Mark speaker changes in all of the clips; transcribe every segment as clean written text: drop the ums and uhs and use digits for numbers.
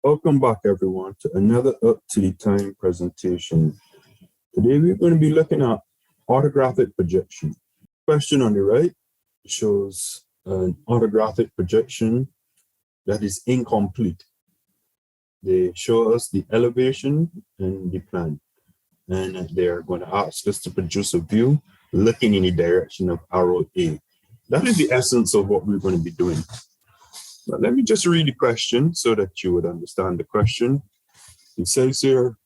Speaker 1: Welcome back, everyone, to another Up to the Time presentation. Today, we're going to be looking at orthographic projection. Question on the right shows an orthographic projection that is incomplete. They show us the elevation and the plan, and they're going to ask us to produce a view looking in the direction of arrow A. That is the essence of what we're going to be doing. But let me just read the question so that you would understand the question. It says here,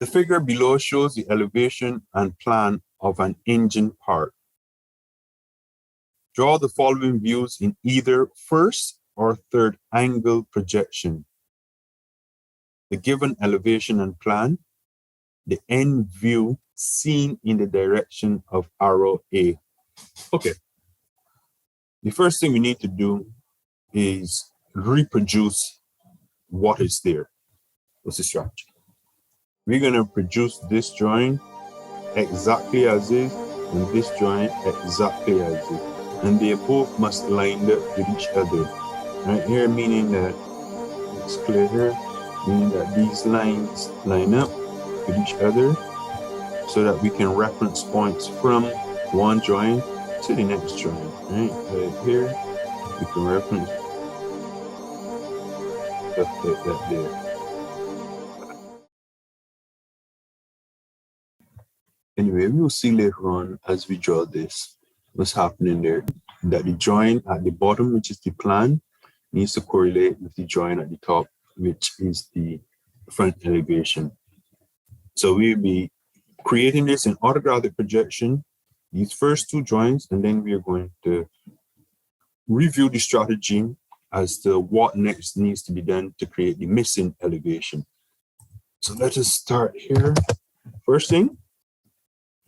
Speaker 1: the figure below shows the elevation and plan of an engine part. Draw the following views in either first or third angle projection. The given elevation and plan, the end view seen in the direction of arrow A. Okay. The first thing we need to do is reproduce what is there. What's the strategy? We're going to produce this drawing exactly as is and this drawing exactly as is. And they both must line up with each other. Right here, meaning that it's clear here, meaning that these lines line up with each other so that we can reference points from one drawing to the next drawing. Right here, we can reference stuff like that there. Anyway, we will see later on as we draw this, what's happening there, that the drawing at the bottom, which is the plan, needs to correlate with the drawing at the top, which is the front elevation. So we'll be creating this in orthographic projection, these first two drawings, and then we are going to review the strategy as to what next needs to be done to create the missing elevation. So let us start here. First thing,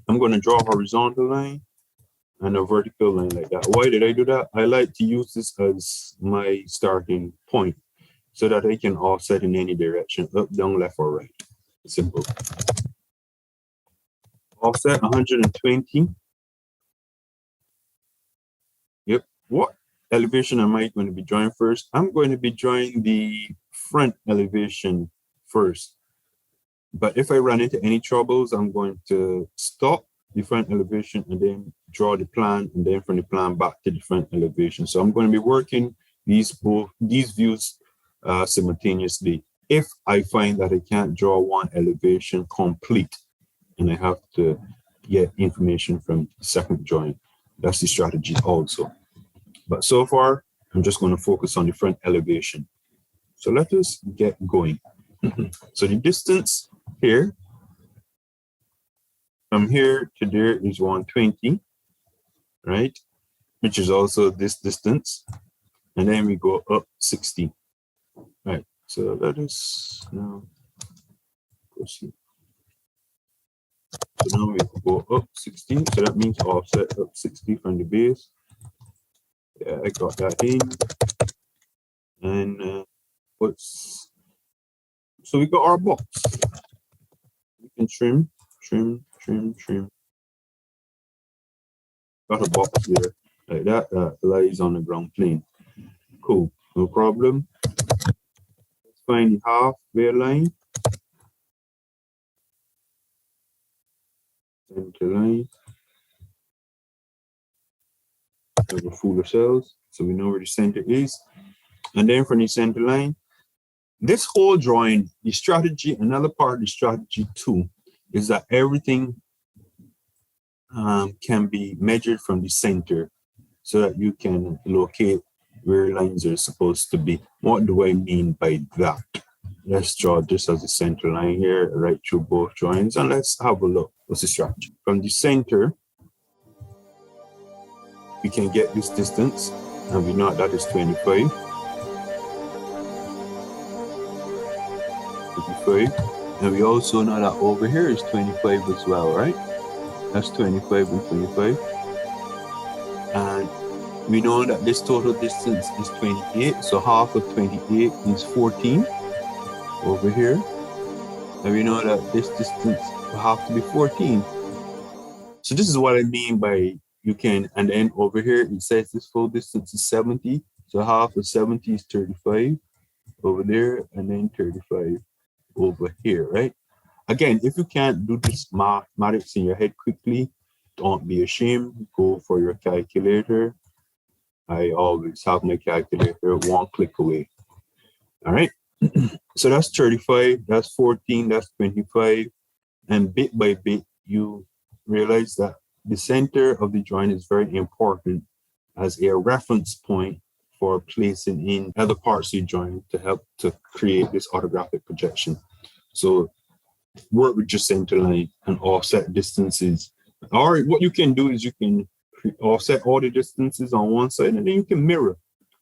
Speaker 1: I'm going to draw a horizontal line and a vertical line like that. Why did I do that? I like to use this as my starting point so that I can offset in any direction, up, down, left, or right. Simple. Offset 120. Yep. What elevation am I going to be drawing first? I'm going to be drawing the front elevation first. But if I run into any troubles, I'm going to stop the front elevation and then draw the plan, and then from the plan back to the front elevation. So I'm going to be working these views simultaneously. If I find that I can't draw one elevation complete and I have to get information from the second drawing, that's the strategy also. But so far, I'm just going to focus on the front elevation. So let us get going. So the distance here, from here to there is 120, right? Which is also this distance. And then we go up 60, right? So let us now proceed. So now we go up 60. So that means offset up 60 from the base. Yeah, I got that in. And so we got our box. We can trim. Got a box there like that lies on the ground plane. Cool, no problem. Let's find the halfway line. Center line. Never fool ourselves. So we know where the center is. And then from the center line, this whole drawing, the strategy, another part of the strategy too, is that everything can be measured from the center so that you can locate where lines are supposed to be. What do I mean by that? Let's draw this as a center line here, right through both drawings, and let's have a look. What's the strategy? From the center, we can get this distance, and we know that is 25. 25. And we also know that over here is 25 as well, right? That's 25 and 25. And we know that this total distance is 28. So half of 28 is 14 over here. And we know that this distance will have to be 14. So this is what I mean by you can, and then over here it says this full distance is 70. So half of 70 is 35 over there, and then 35 over here, right? Again, if you can't do this mathematics in your head quickly, don't be ashamed. Go for your calculator. I always have my calculator one click away. All right. So that's 35, that's 14, that's 25. And bit by bit, you realize that the center of the joint is very important as a reference point for placing in other parts of the joint to help to create this orthographic projection. So work with your center line and offset distances. Or what you can do is you can offset all the distances on one side and then you can mirror.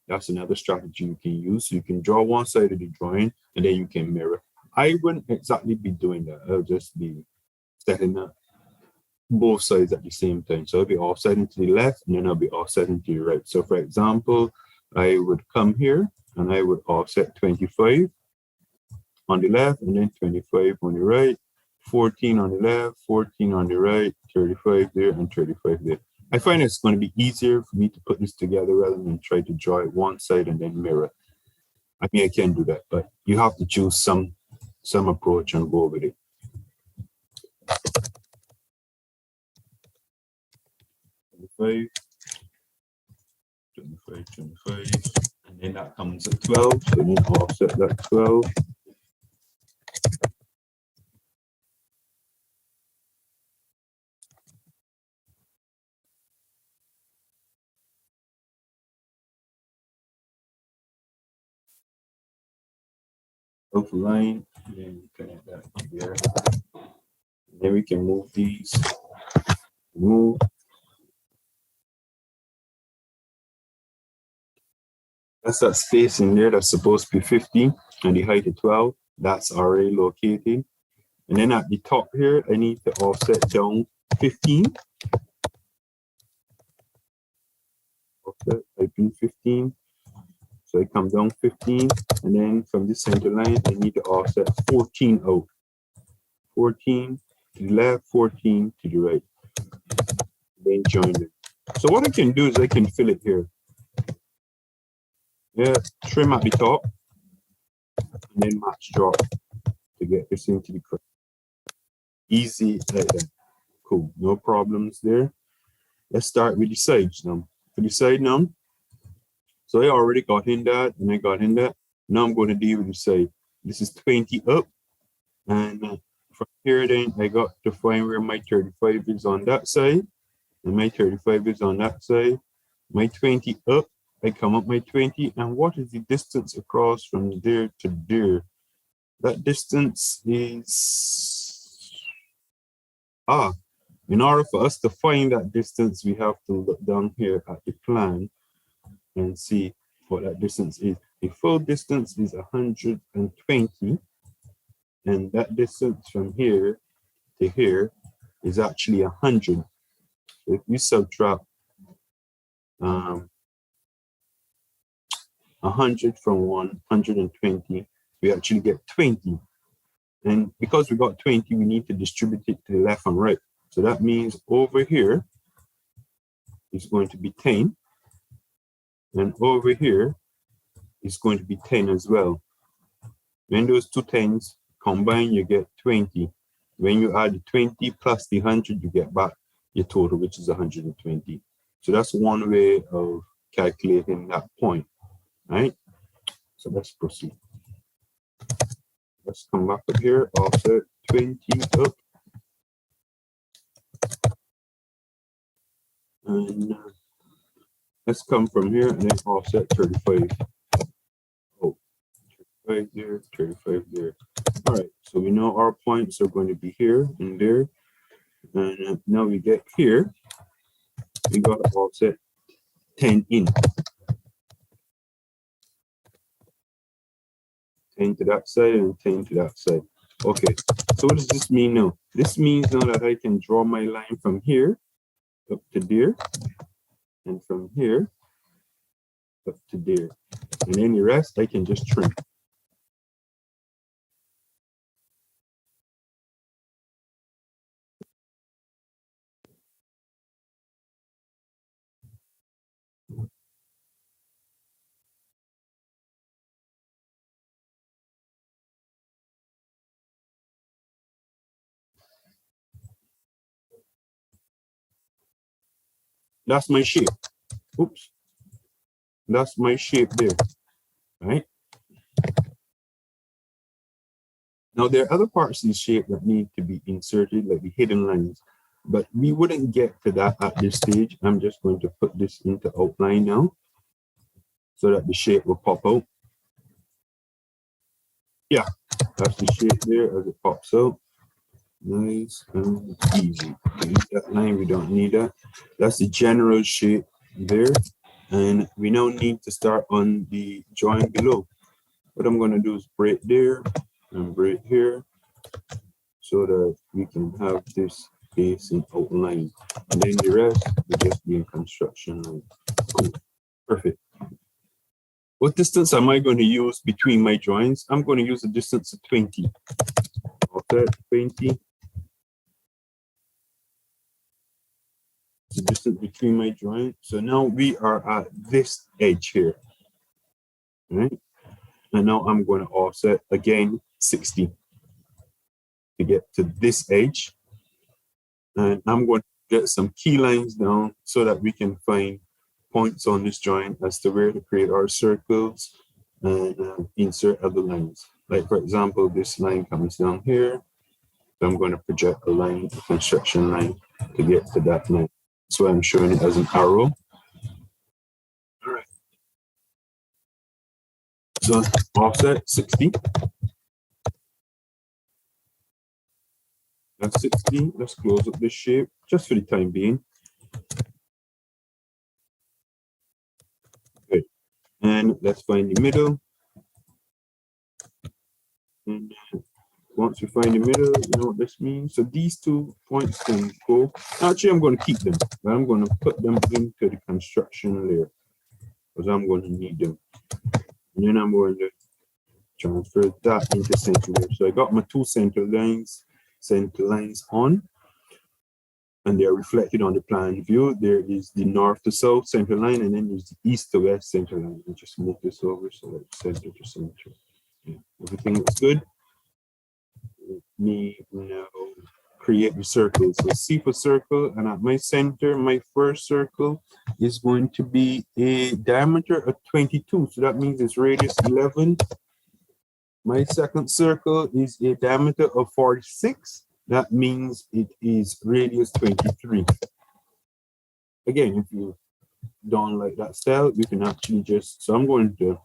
Speaker 1: That's another strategy you can use. You can draw one side of the drawing and then you can mirror. I wouldn't exactly be doing that. I'll just be setting up both sides at the same time. So I'll be offsetting to the left and then I'll be offsetting to the right. So for example, I would come here and I would offset 25 on the left and then 25 on the right, 14 on the left, 14 on the right, 35 there and 35 there. I find it's going to be easier for me to put this together rather than try to draw it one side and then mirror. I mean, I can do that, but you have to choose some approach and go with it. Five, 25, 25, and then that comes at 12, so then offset that 12. Of line, and then connect that here. And then we can move these. Move. That's that space in there that's supposed to be 50 and the height of 12. That's already located. And then at the top here, I need to offset down 15. Offset, type in 15. So I come down 15, and then from this center line, I need to offset 14 out. 14 to the left, 14 to the right. Then join it. So what I can do is I can fill it here. Yeah, trim at the top, and then match drop to get this into the correct. Easy like that. Cool, no problems there. Let's start with the sides now. For the side now, so I already got in that, and I got in that. Now I'm going to deal with the side. This is 20 up, and from here then I got to find where my 35 is on that side, and my 35 is on that side. My 20 up, I come up my 20, and what is the distance across from there to there? That distance is, in order for us to find that distance, we have to look down here at the plan and see what that distance is. The full distance is 120, and that distance from here to here is actually 100. So if you subtract 100 from 120, we actually get 20. And because we got 20, we need to distribute it to the left and right. So that means over here is going to be 10. And over here is going to be 10 as well. When those two 10s combine, you get 20. When you add the 20 plus the 100, you get back your total, which is 120. So that's one way of calculating that point, right? So let's proceed. Let's come back up here, offset 20 up. And let's come from here and then offset 35. Oh, 35 there, 35 there. All right, so we know our points are going to be here and there. And now we get here, we got to offset 10 in. 10 to that side and 10 to that side. Okay, so what does this mean now? This means now that I can draw my line from here up to there, and from here up to there. And then the rest I can just trim. That's my shape. Oops. That's my shape there, right? Now, there are other parts of the shape that need to be inserted, like the hidden lines, but we wouldn't get to that at this stage. I'm just going to put this into outline now so that the shape will pop out. Yeah, that's the shape there as it pops out. Nice and easy. Delete that line, we don't need that. That's the general shape there. And we now need to start on the drawing below. What I'm going to do is break there and break here so that we can have this base in outline. And then the rest will just be in construction line. Cool. Perfect. What distance am I going to use between my drawings? I'm going to use a distance of 20. Offset 20. The distance between my drawings. So now we are at this edge here. Right? And now I'm going to offset again 60 to get to this edge. And I'm going to get some key lines down so that we can find points on this drawing as to where to create our circles and insert other lines. Like, for example, this line comes down here. So I'm going to project a line, a construction line to get to that line. So I'm showing it as an arrow. All right. So offset 60. That's 60. Let's close up this shape just for the time being. Good. And let's find the middle. And once we find the middle, you know what this means. So these 2 points can go. Actually, I'm going to keep them, but I'm going to put them into the construction layer because I'm going to need them. And then I'm going to transfer that into center layer. So I got my 2 center lines on, and they're reflected on the plan view. There is the north to south center line, and then there's the east to west center line. I'll just move this over so that center to center. Yeah, everything looks good. Let me now create the circle. So C for circle, and at my center, my first circle is going to be a diameter of 22. So that means it's radius 11. My second circle is a diameter of 46. That means it is radius 23. Again, if you don't like that style, you can actually just, so I'm going to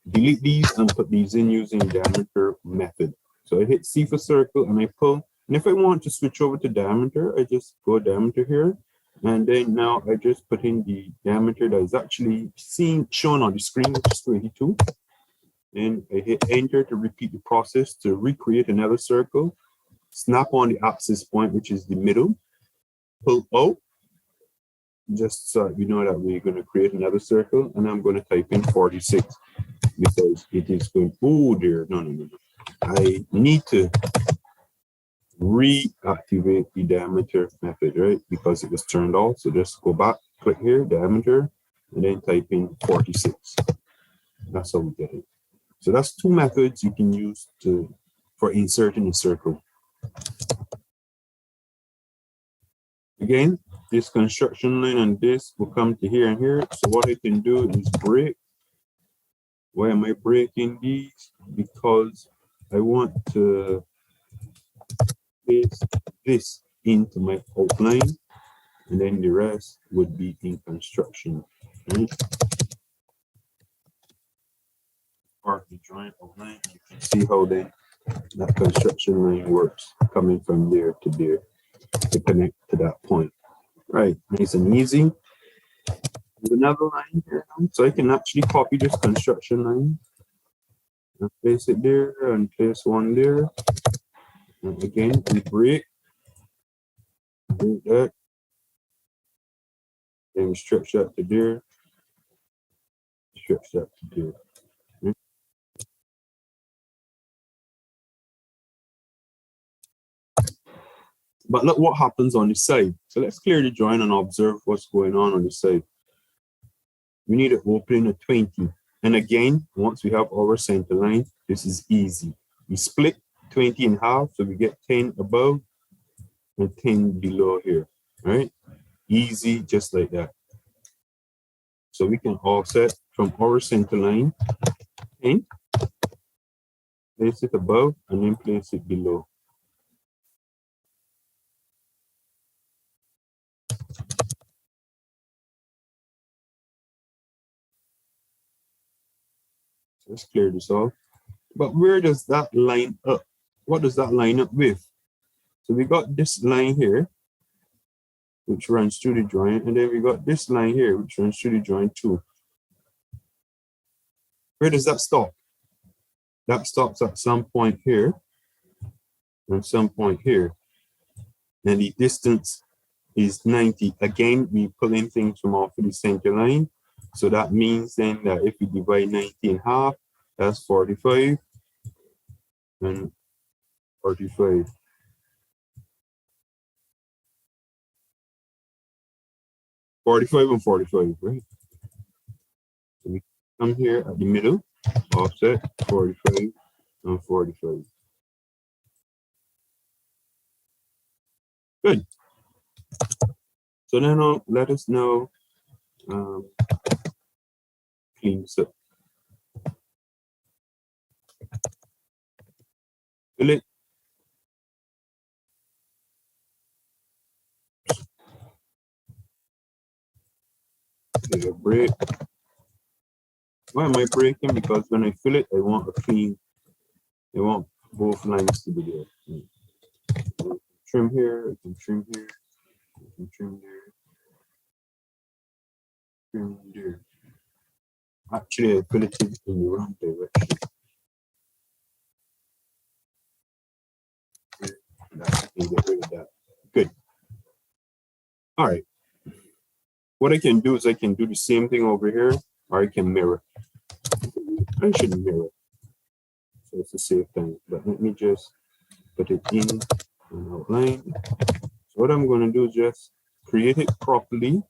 Speaker 1: delete these and put these in using diameter method. So I hit C for circle and I pull. And if I want to switch over to diameter, I just go diameter here. And then now I just put in the diameter that is actually shown on the screen, which is 22. And I hit enter to repeat the process to recreate another circle. Snap on the axis point, which is the middle. Pull out, just so we know that we're going to create another circle. And I'm going to type in 46 because it is going, oh dear, no. I need to reactivate the diameter method, right? Because it was turned off. So just go back, click here, diameter, and then type in 46. That's how we get it. So that's 2 methods you can use for inserting a circle. Again, this construction line and this will come to here and here. So what I can do is break. Why am I breaking these? Because I want to place this into my outline, and then the rest would be in construction. Right? Part of the drawing outline, you can see how then that construction line works, coming from there to there to connect to that point. Right, nice and easy. There's another line here, so I can actually copy this construction line and place it there and place one there. And again, we break that, then we stretch that to there, stretch that to there. But look what happens on the side. So let's clear the drawing and observe what's going on the side. We need an opening of 20. And again, once we have our center line, this is easy. We split 20 in half, so we get 10 above and 10 below here, right? Easy, just like that. So we can offset from our center line and place it above and then place it below. Let's clear this off. But where does that line up? What does that line up with? So we got this line here, which runs through the joint, and then we got this line here, which runs through the joint too. Where does that stop? That stops at some point here and some point here. And the distance is 90. Again, we pull in things from off of the center line. So that means then that if we divide 90 in half, that's 45 and 45. 45 and 45, right? So we come here at the middle, offset 45 and 45. Good. So then let us know, clean this up. Fill it. Take a break. Why am I breaking? Because when I fill it, I want a clean, I want both lines to be there. Trim here, I can trim here, I can trim there, trim there. Actually, I fill it in the wrong direction. I can get rid of that. Good. All right. What I can do is I can do the same thing over here, or I can mirror. I shouldn't mirror. So it's a safe thing. But let me just put it in an outline. So what I'm going to do is just create it properly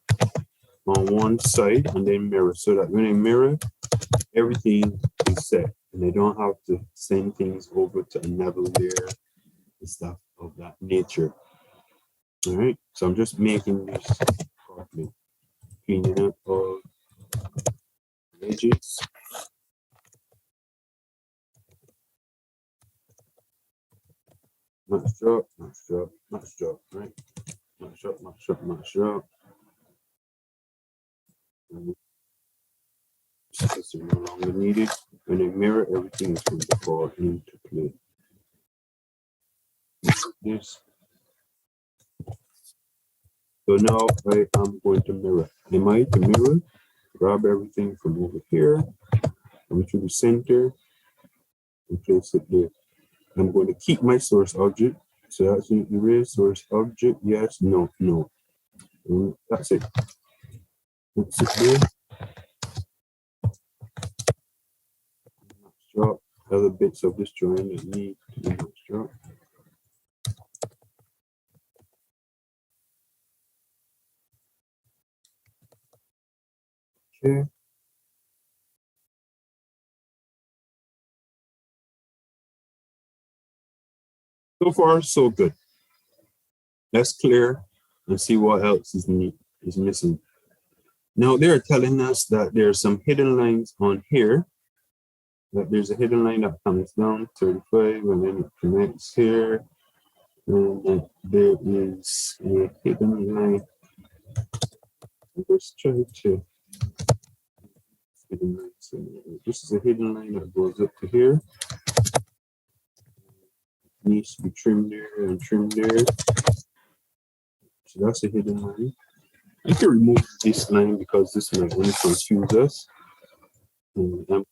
Speaker 1: on one side and then mirror, so that when I mirror, everything is set and I don't have to send things over to another layer and stuff of that nature. All right, so I'm just making this properly, cleaning up all the edges. Match drop, match drop, match drop, right? Match drop, match drop, match drop. This is no longer needed. When I mirror, everything is going to fall into place. This. So now I am going to mirror. Am I to mirror? Grab everything from over here, come to the center, and place it there. I'm going to keep my source object. So that's an erase source object. Yes, no, no. And that's it. That's it there. Drop other bits of this drawing that need to be dropped. Okay. So far, so good. Let's clear and see what else is missing. Now they're telling us that there's some hidden lines on here. That there's a hidden line that comes down 35 and then it connects here. And there is a hidden line. Let's try to hidden line. So this is a hidden line that goes up to here. It needs to be trimmed there and trimmed there. So that's a hidden line. I can remove this line because this might only confuse us. And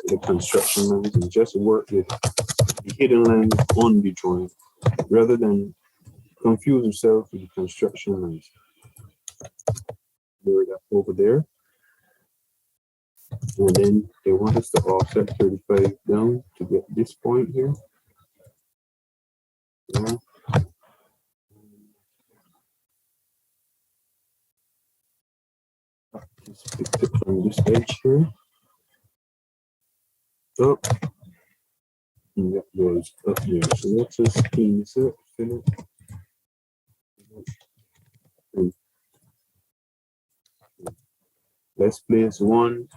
Speaker 1: the construction lines and just work with the hidden lines on the drawing rather than confuse yourself with the construction lines. Lower that over there. And then they want us to offset 35 down to get this point here. Yeah. Just pick it from this edge here. Up. And that goes up there. So let's just clean this up, fill it. Let's place 1,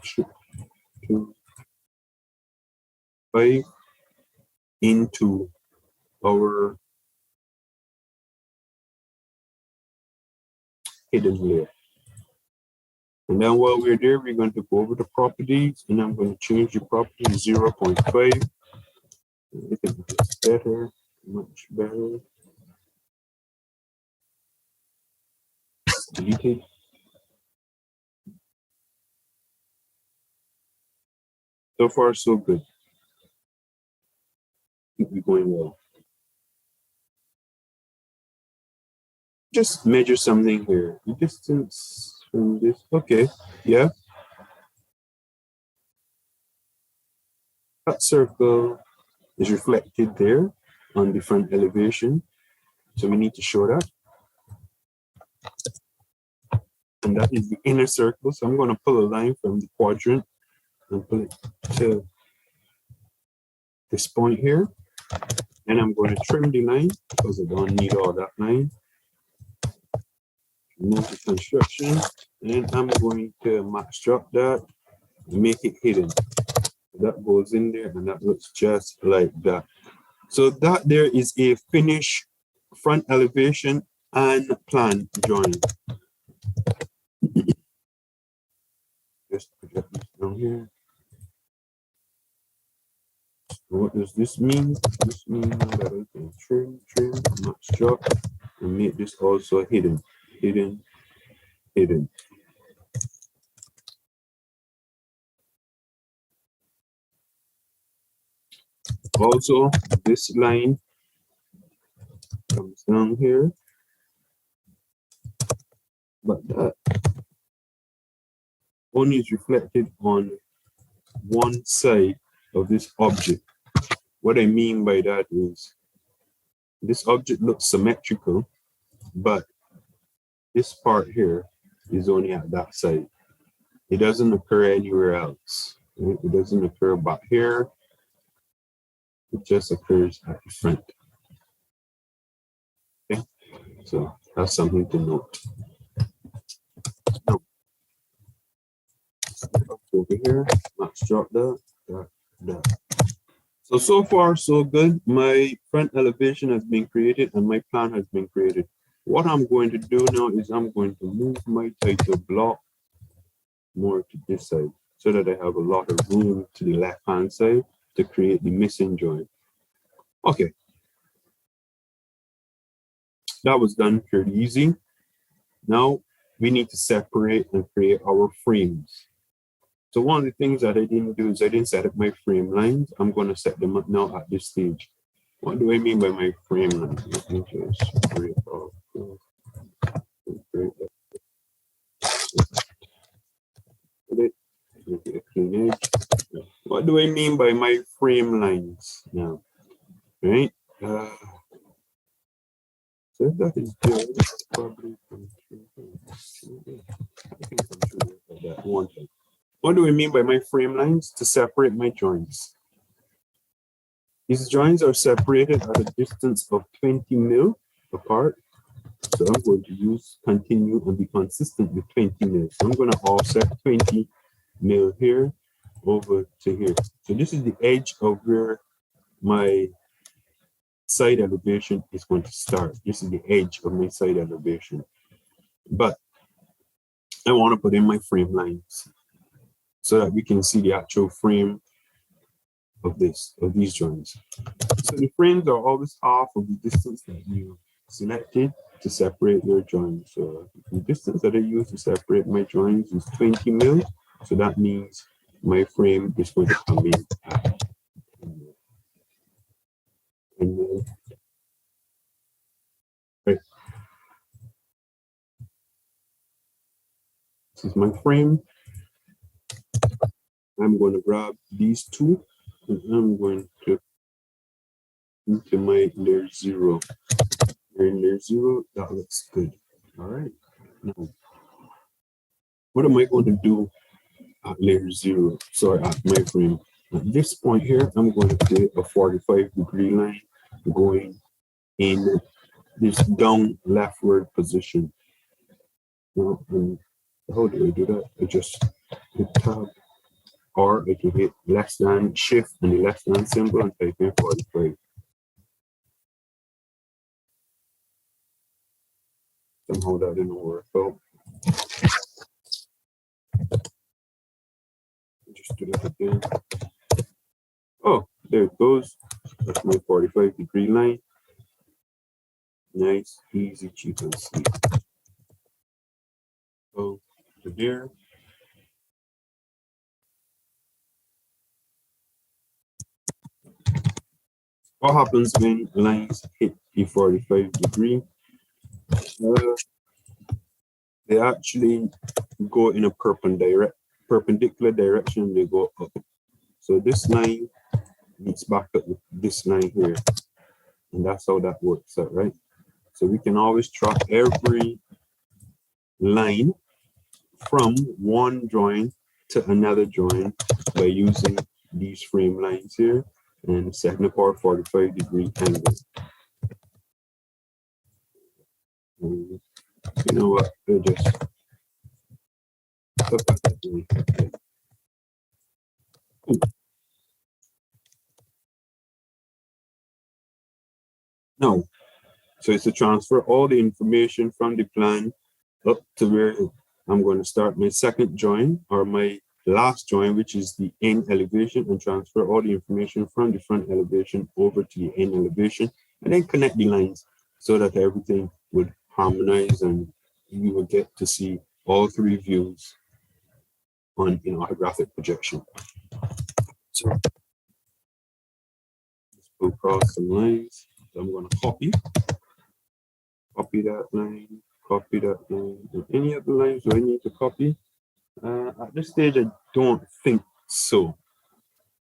Speaker 1: 2, 5 into our hidden layer. And then while we're there, we're going to go over the properties, and I'm going to change the property to 0.5. I think it's better, much better. Delete it. So far, so good. I think we're going well. Just measure something here. The distance from this. Okay, yeah. That circle is reflected there on the front elevation. So we need to show that. And that is the inner circle. So I'm going to pull a line from the quadrant and pull it to this point here. And I'm going to trim the line because I don't need all that line. Remove the construction. And I'm going to match drop that and make it hidden. That goes in there and that looks just like that. So that there is a finished front elevation and plan drawing. Just project this down here. What does this mean? This means that I can trim, match drop, and make this also hidden. Also, this line comes down here, but that only is reflected on one side of this object. What I mean by that is this object looks symmetrical, but this part here is only at that side. It doesn't occur anywhere else. It doesn't occur back here. It just occurs at the front. Okay, so that's something to note. Now, over here, let's drop that. So far, so good. My front elevation has been created and my plan has been created. What I'm going to do now is I'm going to move my title block more to this side so that I have a lot of room to the left-hand side to create the missing joint. Okay. That was done pretty easy. Now we need to separate and create our frames. So one of the things that I didn't do is I didn't set up my frame lines. I'm going to set them up now at this stage. What do I mean by my frame lines? Let me just create a clean edge. What do I mean by my frame lines now? Right? So that is good. Probably that one thing. What do I mean by my frame lines? To separate my joints. These joints are separated at a distance of 20 mil apart. So I'm going to use continue and be consistent with 20 mil. So I'm going to offset 20 mil here over to here. So this is the edge of where my side elevation is going to start. This is the edge of my side elevation. But I want to put in my frame lines so that we can see the actual frame of these joints. So the frames are always half of the distance that you selected to separate your joints. So the distance that I use to separate my joints is 20 mil. So that means my frame is going to come in at 10 mil. Right. This is my frame. I'm going to grab these two and I'm going to into my layer 0. In layer 0, that looks good. All right. Now, what am I going to do at layer 0? Sorry, at my frame. At this point here, I'm going to create a 45-degree line going in this down leftward position. Now, I'm How do I do that? I just hit tab, or I can hit less than shift and the less than symbol and type in 45. Somehow that didn't work out. Just do that again. Oh, there it goes. That's my 45-degree line. Nice, easy, cheap, and sweet. So to there. What happens when lines hit the 45-degree? They actually go in a perpendicular direction. They go up. So this line meets back up with this line here, and that's how that works out, right? So we can always track every line from one drawing to another drawing by using these frame lines here and setting up our 45-degree angle. And you know what? We'll just look at that line. Now, so it's to transfer all the information from the plan up to where I'm going to start my second drawing or my last drawing, which is the end elevation, and transfer all the information from the front elevation over to the end elevation, and then connect the lines so that everything would harmonize and you will get to see all three views on an orthographic projection. So let's go across some lines. So I'm going to copy that line, copy that line. And any other lines do I need to copy? At this stage, I don't think so.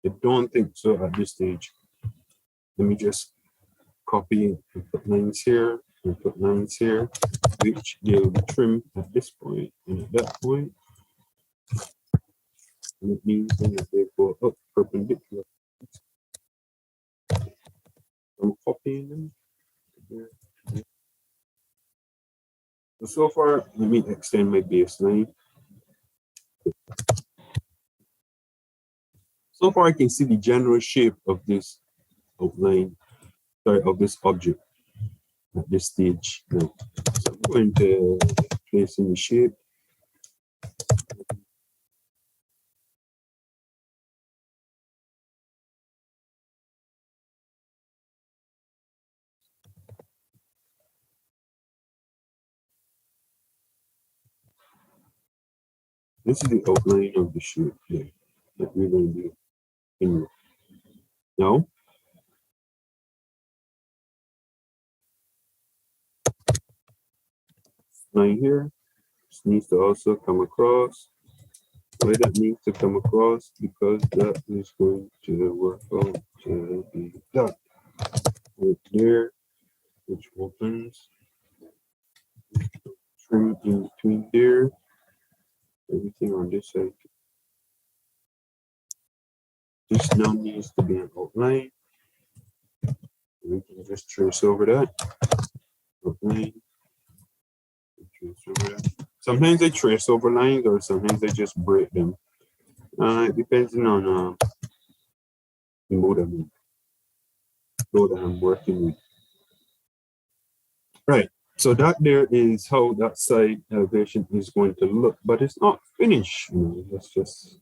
Speaker 1: I don't think so at this stage. Let me just copy and put lines here and put lines here, which they will be trimmed at this point and at that point. And it means then that they go up perpendicular. I'm copying them. So far, let me extend my baseline. So far, I can see the general shape of this outline, of this object at this stage now. So I'm going to place in the shape. This is the outline of the shape here that we're going to do in now. Line here, this needs to also come across. Why that needs to come across? Because that is going to work out to be that right there, which opens. Trim in between there. Everything on this side. This now needs to be an outline. We can just trace over that. Outline. Trace over that. Sometimes I trace over lines, or sometimes I just break them. It depends on the mode I'm working with. Right. So that there is how that side elevation is going to look, but it's not finished. It's just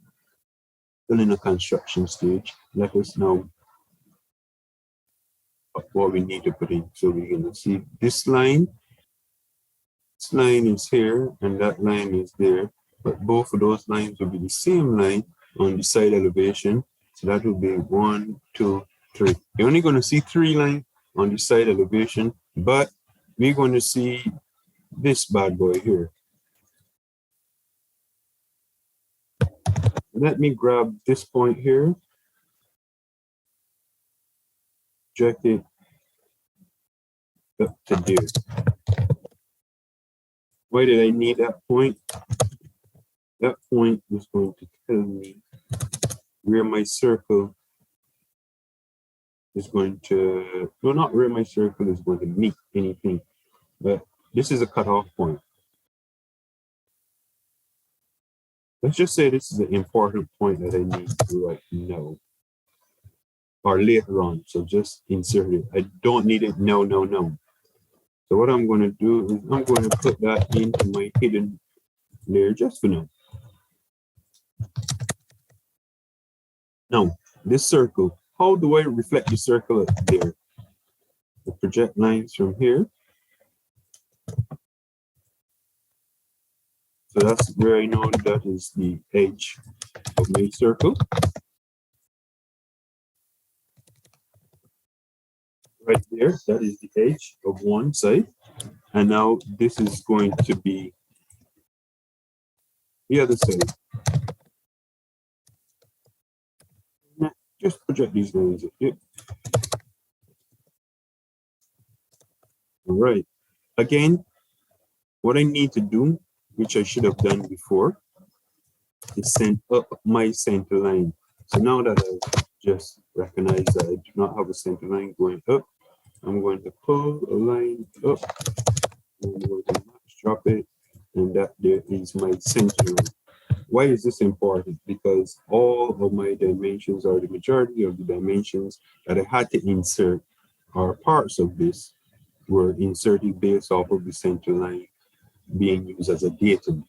Speaker 1: still in a construction stage. Let us know what we need to put in. So we're going to see this line. This line is here, and that line is there. But both of those lines will be the same line on the side elevation. So that will be 1, 2, 3. You're only going to see 3 lines on the side elevation, but we're going to see this bad boy here. Let me grab this point here, project it up to there. Why did I need that point? That point is going to tell me where my circle is going to, no, not where my circle is going to meet anything, but this is a cutoff point. Let's just say this is an important point that I need to write now or later on. So just insert it. I don't need it no. So what I'm going to do is I'm going to put that into my hidden layer just for now. Now, this circle, how do I reflect the circle up there? I project lines from here. So that's where I know that is the edge of my circle. Right there, that is the edge of one side. And now this is going to be the other side. Just project these lines. Yep. All right. Again, what I need to do, which I should have done before, is send up my center line. So now that I've just recognized that I do not have a center line going up, I'm going to pull a line up, and I'm going to max drop it, and that there is my center line. Why is this important? Because all of my dimensions, or the majority of the dimensions that I had to insert, or parts of this, were inserted based off of the center line being used as a datum,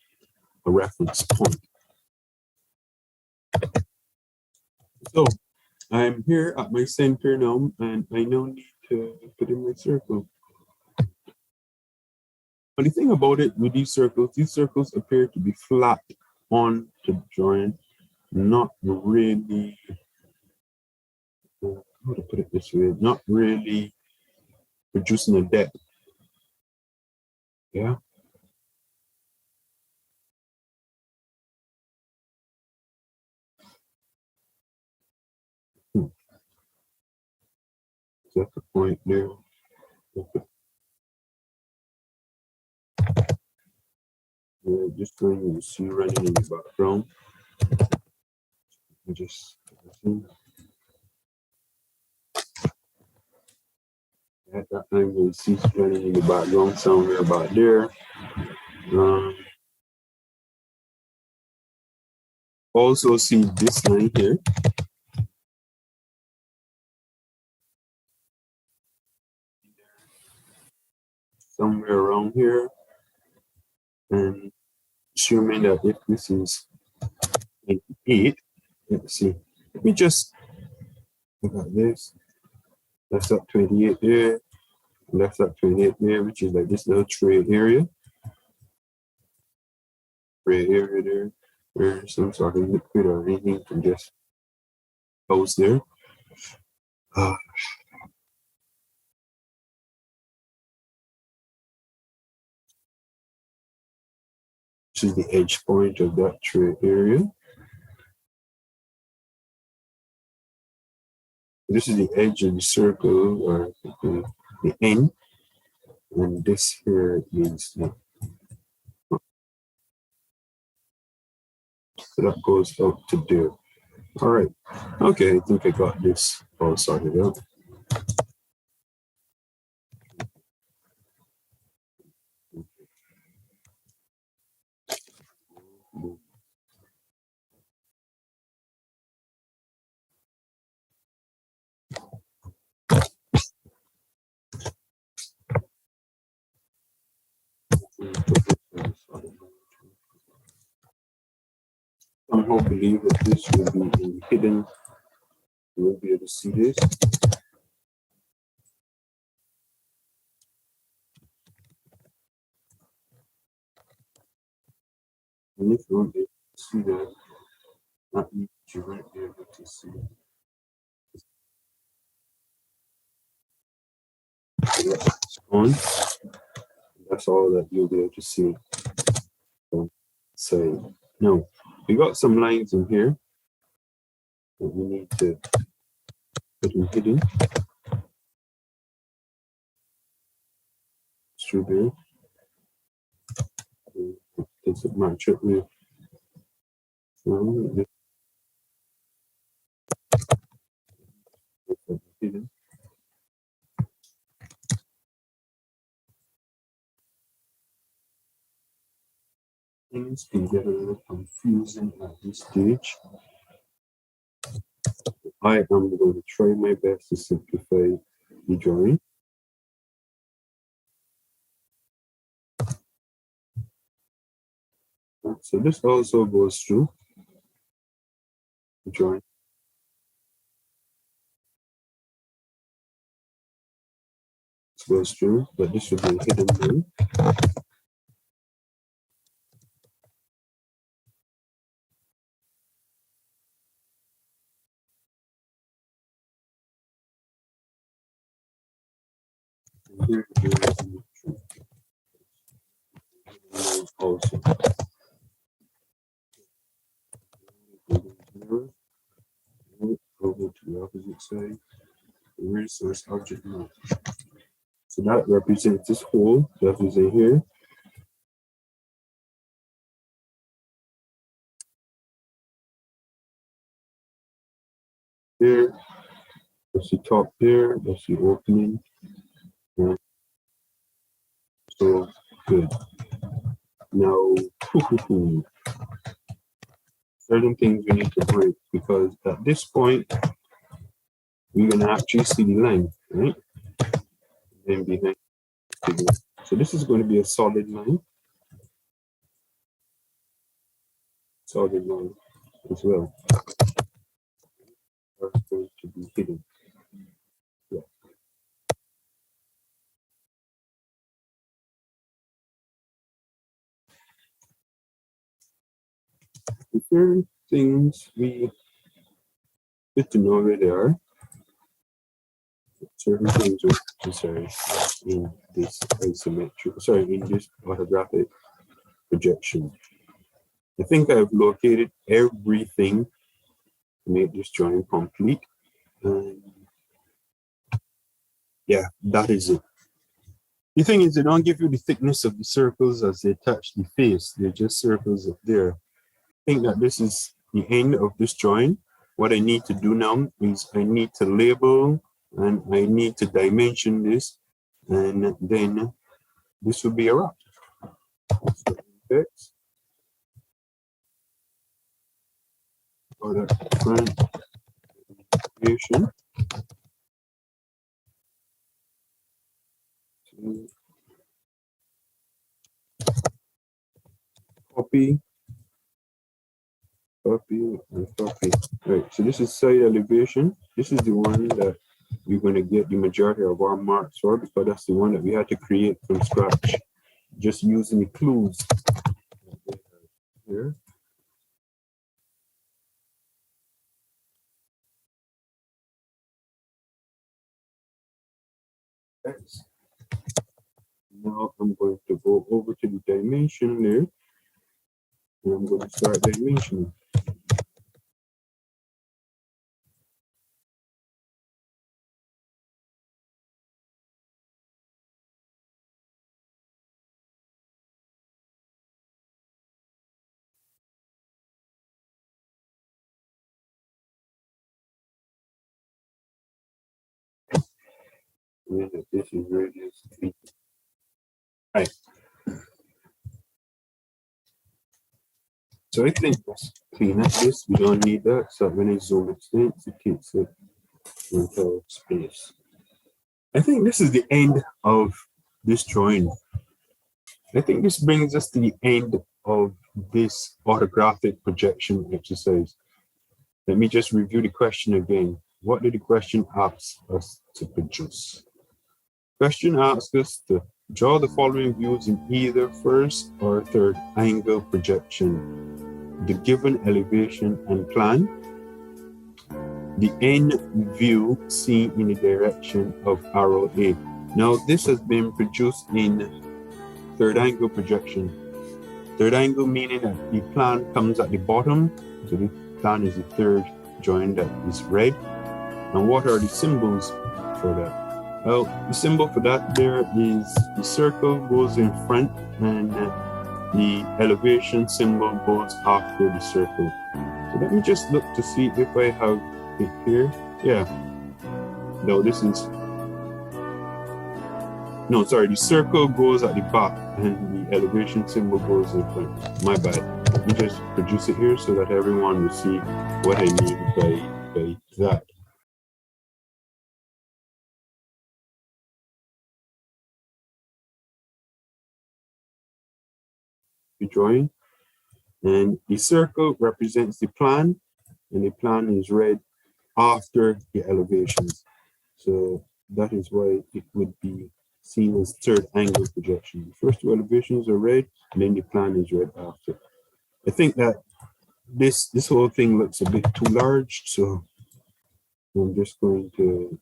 Speaker 1: a reference point. So I'm here at my center now, and I now need to put in my circle. But the thing about it with these circles appear to be flat on the drawing, not really, how to put it this way, not really producing a depth. Yeah. So that's the point there. Just going to see running in the background. Just at that time we'll see running in the background somewhere about there. Also see this line here. Somewhere around here. And assuming that if this is 28, let's see. Let me just look at this. That's up 28 there. Left up 28 there, which is like this little trade area. Trade area there. Where some sort of liquid or anything can just goes there. Which is the edge point of that trade area. This is the edge of the circle, or the end, and this here is the, so that goes out to there. All right. Okay, I think I got this all sorted out. I hope believe that this will be hidden. You will be able to see this. And if you want to see that, that means you won't be able to see it. It's on. That's all that you'll be able to see. So now we got some lines in here that we need to put in hidden. Through there. Does it match up with hidden? things can get a little confusing at this stage. I am going to try my best to simplify the drawing. So this also goes through the drawing. This goes through, but this should be a hidden line. And here it is also. Over to the opposite side. Resource object map. So that represents this hole that is in here. Here, that's the top there, that's the opening. Yeah. So good. Now, certain things we need to break because at this point, we're gonna actually see the line, right? Then behind. So this is going to be a solid line. Solid line as well. That's going to be hidden. Yeah. The certain things we get to know where they are. Certain things are necessary in this isometric, sorry, in this orthographic projection. I think I've located everything to make this drawing complete. And yeah, that is it. The thing is, they don't give you the thickness of the circles as they touch the face. They're just circles up there. I think that this is the end of this drawing. What I need to do now is I need to label and I need to dimension this, and then this will be a wrap. So, text. Order front creation. Copy, copy, and copy. Right, so this is side elevation. This is the one that we're going to get the majority of our marks for because that's the one that we had to create from scratch, just using the clues here. Thanks. Now I'm going to go over to the dimension there, and I'm going to start dimensioning. And this is radius 3. Right. So I think let's clean up this. We don't need that. So when I zoom extents, it takes it into space. I think this is the end of this drawing. I think this brings us to the end of this orthographic projection exercise. Let me just review the question again. What did the question ask us to produce? Question asks us to draw the following views in either first or third angle projection. The given elevation and plan. The end view seen in the direction of arrow A. Now this has been produced in third angle projection. Third angle meaning that the plan comes at the bottom. So the plan is the third joint that is red. And what are the symbols for that? Well, the symbol for that there is the circle goes in front and the elevation symbol goes after the circle. So let me just look to see if I have it here. Yeah. No, this is No, sorry, the circle goes at the back and the elevation symbol goes in front. My bad. Let me just produce it here so that everyone will see what I mean by that. The drawing, and the circle represents the plan, and the plan is read after the elevations. So that is why it would be seen as third angle projection. The first two elevations are read, and then the plan is read after. I think that this whole thing looks a bit too large, so I'm just going to,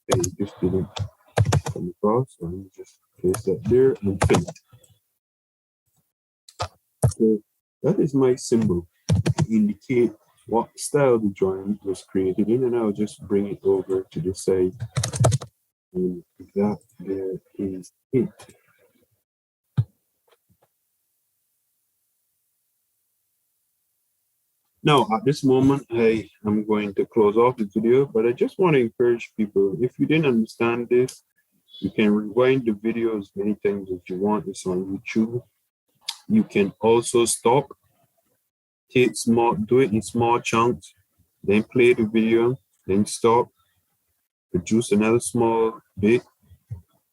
Speaker 1: it just didn't come across, so let me just place that there and finish. So that is my symbol to indicate what style the drawing was created in, and I'll just bring it over to the side. And that there is it. Now, at this moment, I am going to close off the video, but I just want to encourage people, if you didn't understand this, you can rewind the video as many times as you want. It's on YouTube. You can also stop, do it in small chunks, then play the video, then stop, produce another small bit,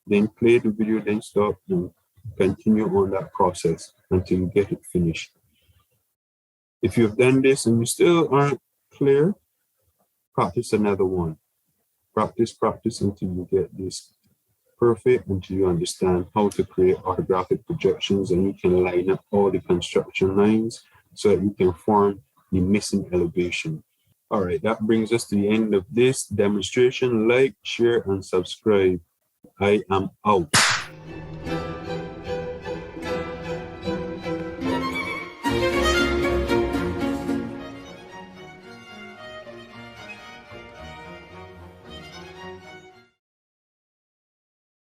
Speaker 1: then play the video, then stop, and continue on that process until you get it finished. If you've done this and you still aren't clear, practice another one. Practice until you get this perfect, until you understand how to create orthographic projections, and you can line up all the construction lines so that you can form the missing elevation. All right, that brings us to the end of this demonstration. Like, share, and subscribe. I am out.